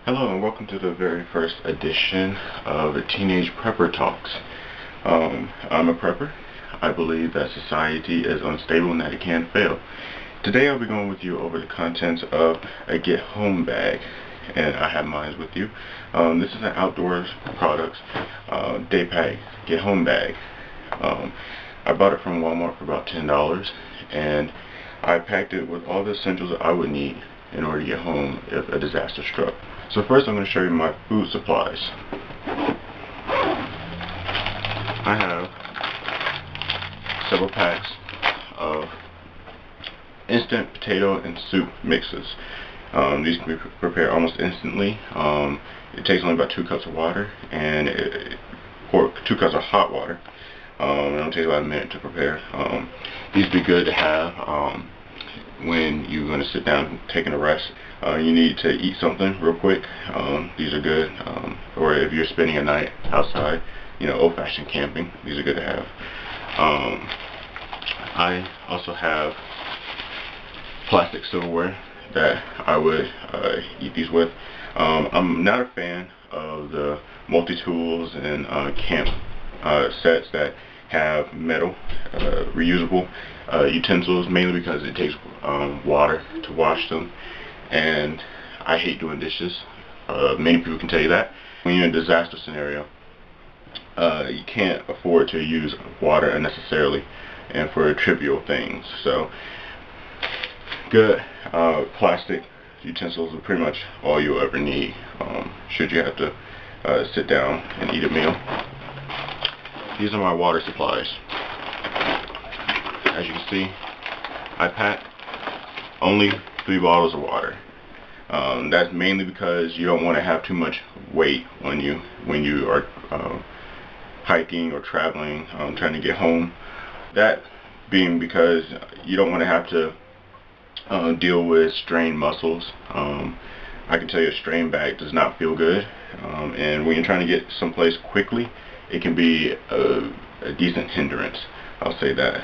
Hello and welcome to the very first edition of Teenage Prepper Talks. I'm a prepper. I believe that society is unstable and that it can fail. Today I'll be going with you over the contents of a Get Home bag, and I have mine with you. This is an outdoors products day pack Get Home bag. I bought it from Walmart for about $10, and I packed it with all the essentials that I would need in order to get home if a disaster struck. So first I'm going to show you my food supplies. I have several packs of instant potato and soup mixes. These can be prepared almost instantly. It takes only about 2 cups of water and 2 cups of hot water. It don't take about a minute to prepare. These would be good to have when you're going to sit down and taking a rest. You need to eat something real quick. These are good. Or if you're spending a night outside, old-fashioned camping, these are good to have. I also have plastic silverware that I would eat these with. I'm not a fan of the multi-tools and camp sets that have metal reusable utensils, mainly because it takes water to wash them, and I hate doing dishes. Many people can tell you that. When you're in a disaster scenario, you can't afford to use water unnecessarily and for trivial things. So good plastic utensils are pretty much all you'll ever need should you have to sit down and eat a meal. These are my water supplies. As you can see, I pack only 3 bottles of water. That's mainly because you don't want to have too much weight when you are hiking or traveling, trying to get home. That being because you don't want to have to deal with strained muscles. I can tell you a strained back does not feel good, and when you're trying to get someplace quickly, it can be a decent hindrance. I'll say that.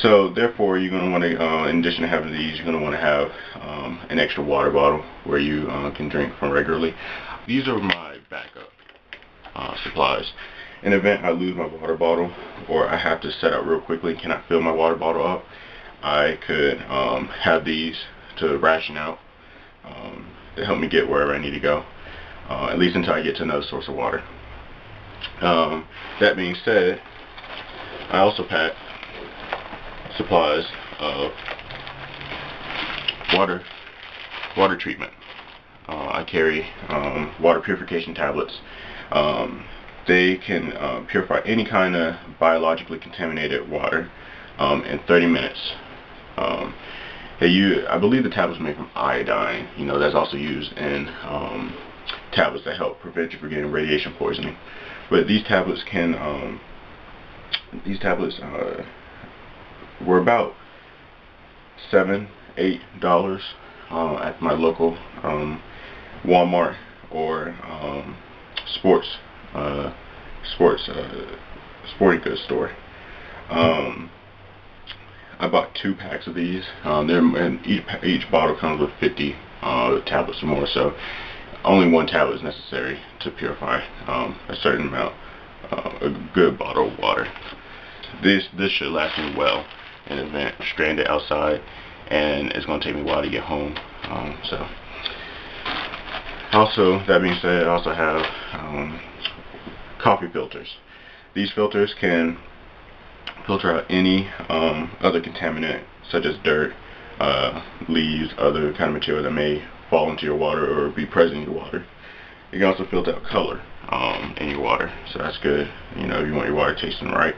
So therefore, you're going to want to, in addition to having these, you're going to want to have an extra water bottle where you can drink from regularly. These are my backup supplies. In the event I lose my water bottle or I have to set out real quickly and cannot fill my water bottle up, I could have these to ration out to help me get wherever I need to go, at least until I get to another source of water. That being said, I also pack supplies of water treatment. I carry water purification tablets. They can purify any kind of biologically contaminated water in 30 minutes. I believe the tablets are made from iodine. That's also used in tablets that help prevent you from getting radiation poisoning. But these tablets were about $7-8 at my local Walmart or sporting goods store. I bought 2 packs of these. And each bottle comes with 50 tablets or more, so only 1 tablet is necessary to purify a certain amount, a good bottle of water. This should last me well in an event stranded outside, and it's going to take me a while to get home. Also, that being said, I also have coffee filters. These filters can filter out any other contaminant, such as dirt, leaves, other kind of material that may fall into your water or be present in your water. You can also filter out color in your water, so that's good. If you want your water tasting right.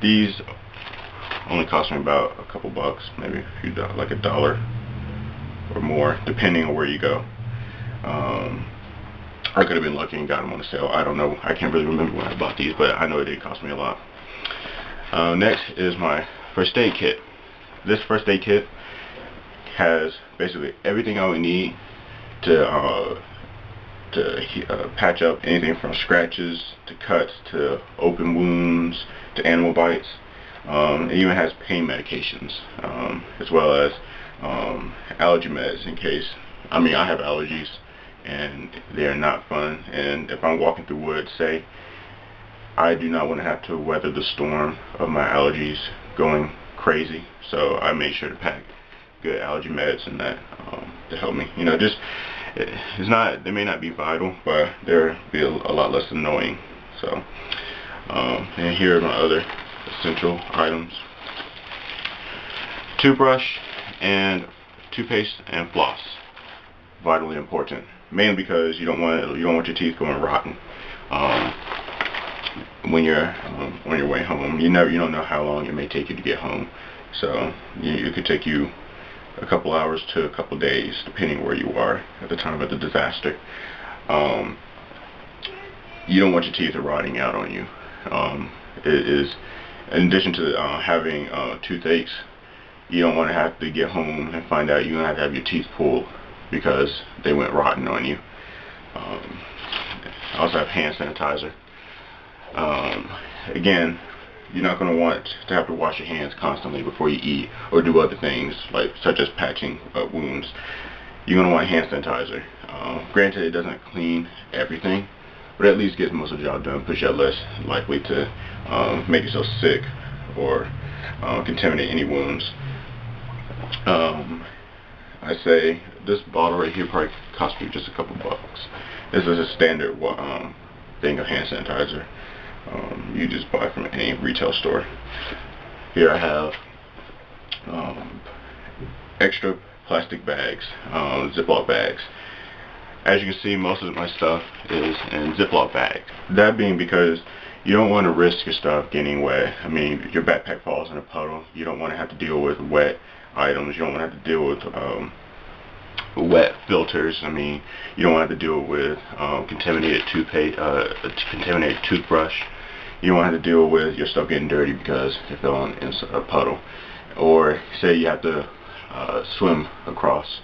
These only cost me about a couple bucks, maybe a few dollars, like $1 or more, depending on where you go. I could have been lucky and got them on a sale. I don't know. I can't really remember when I bought these, but I know it did cost me a lot. Next is my first aid kit. This first aid kit has basically everything I would need to patch up anything from scratches to cuts to open wounds to animal bites. It even has pain medications, as well as allergy meds in case, I have allergies and they're not fun, and if I'm walking through woods, say, I do not want to have to weather the storm of my allergies going crazy, so I make sure to pack good allergy meds and that to help me. Just it's not, they may not be vital, but they'll be a lot less annoying. So, and here are my other essential items: toothbrush and toothpaste and floss. Vitally important, mainly because you don't want your teeth going rotten. When you're on your way home, you don't know how long it may take you to get home. So it could take you a couple hours to a couple days, depending where you are at the time of the disaster. You don't want your teeth rotting out on you. It is, in addition to having toothaches, you don't want to have to get home and find out you're going to have your teeth pulled because they went rotten on you. I also have hand sanitizer. Again, you're not going to want to have to wash your hands constantly before you eat or do other things such as patching wounds. You're going to want hand sanitizer. Granted, it doesn't clean everything, but at least gets most of the job done. Puts you less likely to make yourself sick or contaminate any wounds. I say this bottle right here probably cost me just a couple bucks. This is a standard thing of hand sanitizer. You just buy from any retail store. Here I have extra plastic bags, Ziploc bags. As you can see, most of my stuff is in Ziploc bags. That being because you don't want to risk your stuff getting wet. Your backpack falls in a puddle. You don't want to have to deal with wet items. You don't want to have to deal with wet filters. You don't want to have to deal with contaminated toothpaste, contaminated toothbrush. You don't want to have to deal with your stuff getting dirty because it fell in a puddle. Or say you have to swim across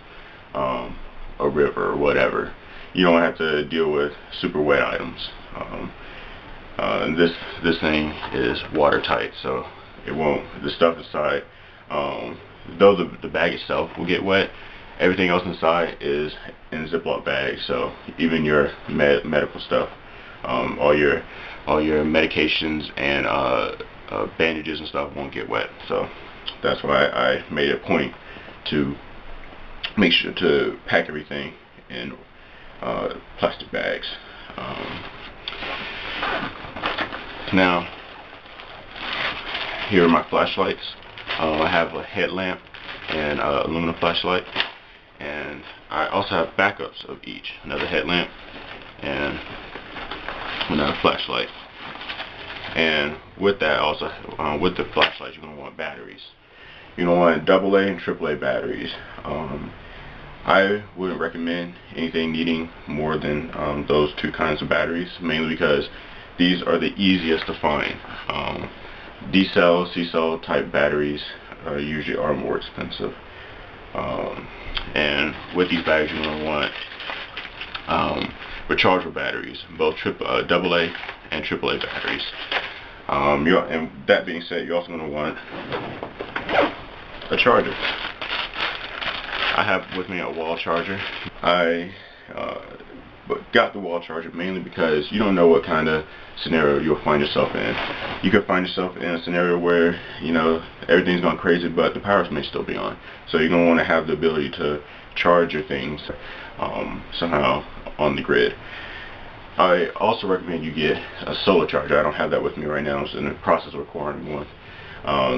a river or whatever. You don't have to deal with super wet items. This thing is watertight, so it won't. The stuff inside, though the bag itself will get wet, everything else inside is in Ziploc bags. So even your medical stuff, all your medications and bandages and stuff won't get wet. So that's why I made a point to make sure to pack everything in plastic bags. Now, here are my flashlights. I have a headlamp and aluminum flashlight, and I also have backups of each. Another headlamp and another flashlight. And with that, also with the flashlight, you're going to want batteries. You're going to want AA and AAA batteries. I wouldn't recommend anything needing more than those two kinds of batteries, mainly because these are the easiest to find. D-cell, C-cell type batteries usually are more expensive. And with these batteries, you're going to want rechargeable batteries, both AA and AAA batteries. And that being said, you're also going to want a charger. I have with me a wall charger. I got the wall charger mainly because you don't know what kind of scenario you'll find yourself in. You could find yourself in a scenario where everything's gone crazy, but the powers may still be on. So you're going to want to have the ability to charge your things somehow on the grid. I also recommend you get a solar charger. I don't have that with me right now. I'm in the process of acquiring one.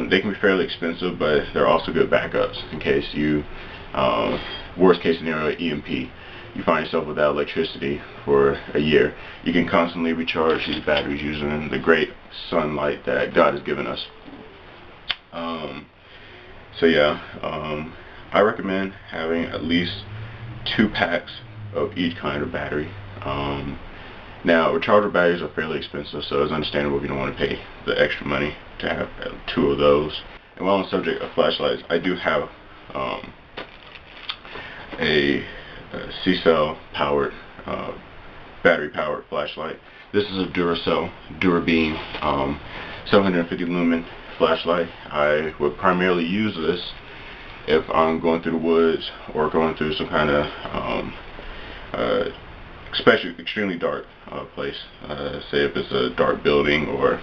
They can be fairly expensive, but they're also good backups in case you, worst case scenario, EMP. You find yourself without electricity for a year. You can constantly recharge these batteries using the great sunlight that God has given us. So yeah, I recommend having at least 2 packs of each kind of battery. Now, rechargeable batteries are fairly expensive, so it's understandable if you don't want to pay the extra money to have 2 of those. And while on the subject of flashlights, I do have a C-cell powered, battery powered flashlight. This is a Duracell Durabeam 750 lumen flashlight. I would primarily use this if I'm going through the woods or going through some kind of especially extremely dark place. Say if it's a dark building or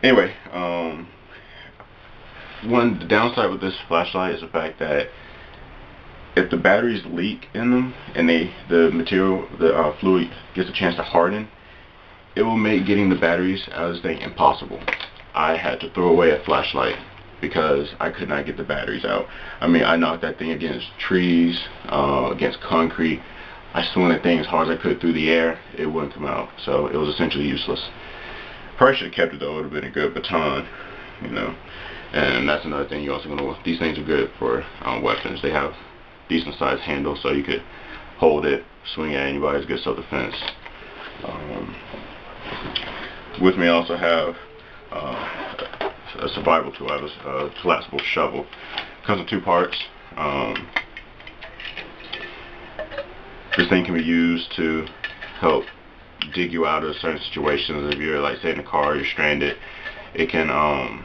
anyway. The downside with this flashlight is the fact that if the batteries leak in them and the material, the fluid gets a chance to harden, it will make getting the batteries out of this thing impossible. I had to throw away a flashlight because I could not get the batteries out. I mean, I knocked that thing against trees, against concrete. I swung that thing as hard as I could through the air. It wouldn't come out, so it was essentially useless. Probably should have kept it though. It would have been a good baton, you know. And that's another thing you also gonna want. These things are good for weapons. They have decent sized handles, so you could hold it, swing at anybody. It's good self-defense. With me I also have a survival tool. I have a collapsible shovel. Comes in 2 parts. This thing can be used to help dig you out of certain situations. If you're, like, say in a car, you're stranded, it can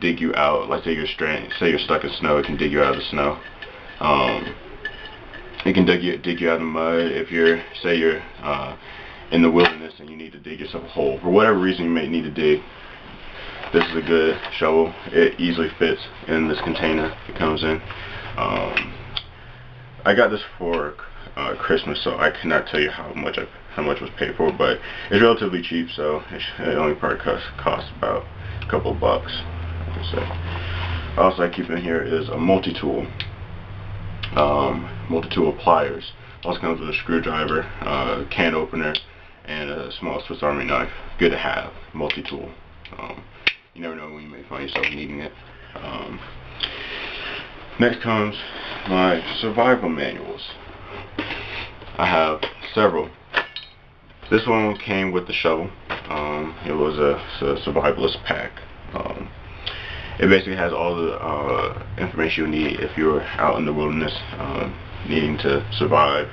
dig you out. Like, say you're stranded, say you're stuck in snow, it can dig you out of the snow. It can dig you out of the mud. If say you're in the wilderness and you need to dig yourself a hole for whatever reason you may need to dig, this is a good shovel. It easily fits in this container it comes in. I got this for Christmas, so I cannot tell you how much was paid for, but it's relatively cheap, so it only probably costs about a couple of bucks, I can say. Also, I keep in here is a multi-tool. Multi-tool pliers. Also comes with a screwdriver, can opener, and a small Swiss Army knife. Good to have. Multi-tool. You never know when you may find yourself needing it. Next comes my survival manuals. I have several. This one came with the shovel. It was a survivalist pack. It basically has all the information you need if you're out in the wilderness needing to survive.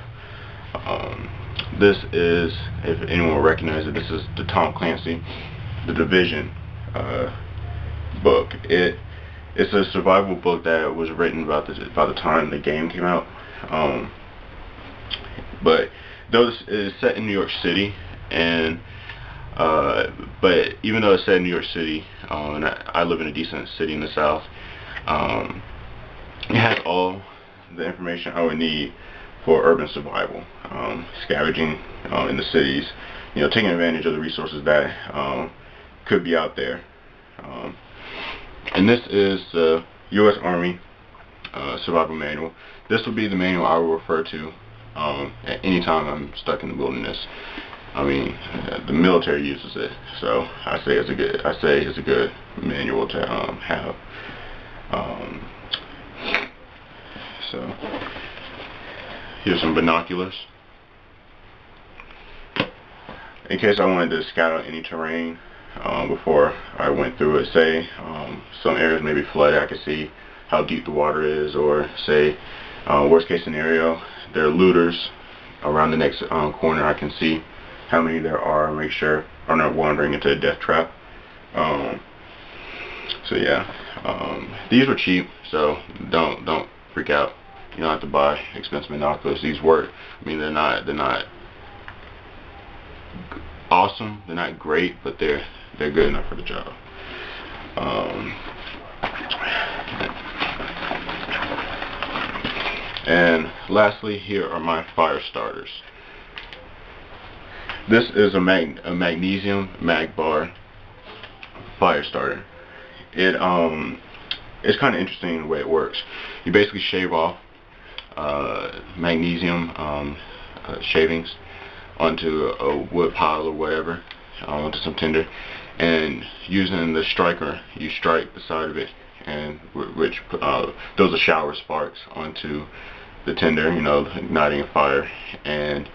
This is, if anyone will recognize it, this is the Tom Clancy, The Division book. It's a survival book that was written about the time the game came out. But though this is set in New York City, and but even though it's set in New York City, and I live in a decent city in the South, it has all the information I would need for urban survival, scavenging in the cities, you know, taking advantage of the resources that could be out there. And this is the U.S. Army Survival Manual. This would be the manual I will refer to at any time I'm stuck in the wilderness. I mean, the military uses it, so I say it's a good manual to have. So here's some binoculars in case I wanted to scout out any terrain before I went through it. Say some areas may be flooded, I could see how deep the water is, or say worst case scenario, there are looters around the next corner. I can see how many there are, make sure I'm not wandering into a death trap. So yeah, these were cheap, so don't freak out. You don't have to buy expensive binoculars. These work. I mean, they're not awesome, they're not great, but they're good enough for the job. And lastly, here are my fire starters. This is a magnesium mag bar fire starter. It's kind of interesting the way it works. You basically shave off magnesium shavings onto a wood pile or whatever, onto some tinder, and using the striker, you strike the side of it, and which throws a shower of sparks onto the tinder, you know, igniting a fire. And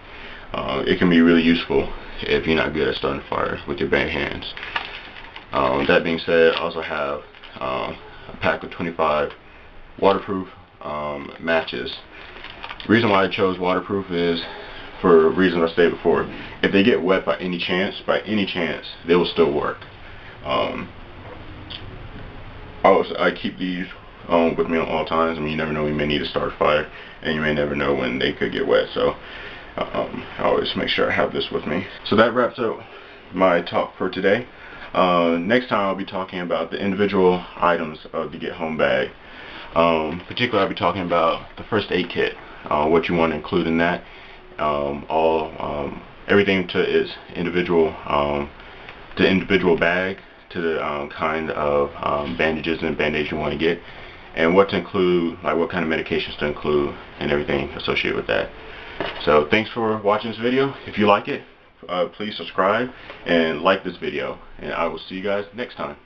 it can be really useful if you're not good at starting a fire with your bare hands. That being said, I also have a pack of 25 waterproof matches. The reason why I chose waterproof is for reasons I stated before. If they get wet by any chance, they will still work. I keep these with me at all times. I mean, you never know, you may need to start a fire, and you may never know when they could get wet. So I always make sure I have this with me. So that wraps up my talk for today. Next time I'll be talking about the individual items of the Get Home bag. Particularly I'll be talking about the first aid kit, what you want to include in that, everything to its individual, the individual bag, to the kind of bandages and band-aids you want to get, and what to include, like what kind of medications to include, and everything associated with that. So thanks for watching this video. If you like it, please subscribe and like this video, and I will see you guys next time.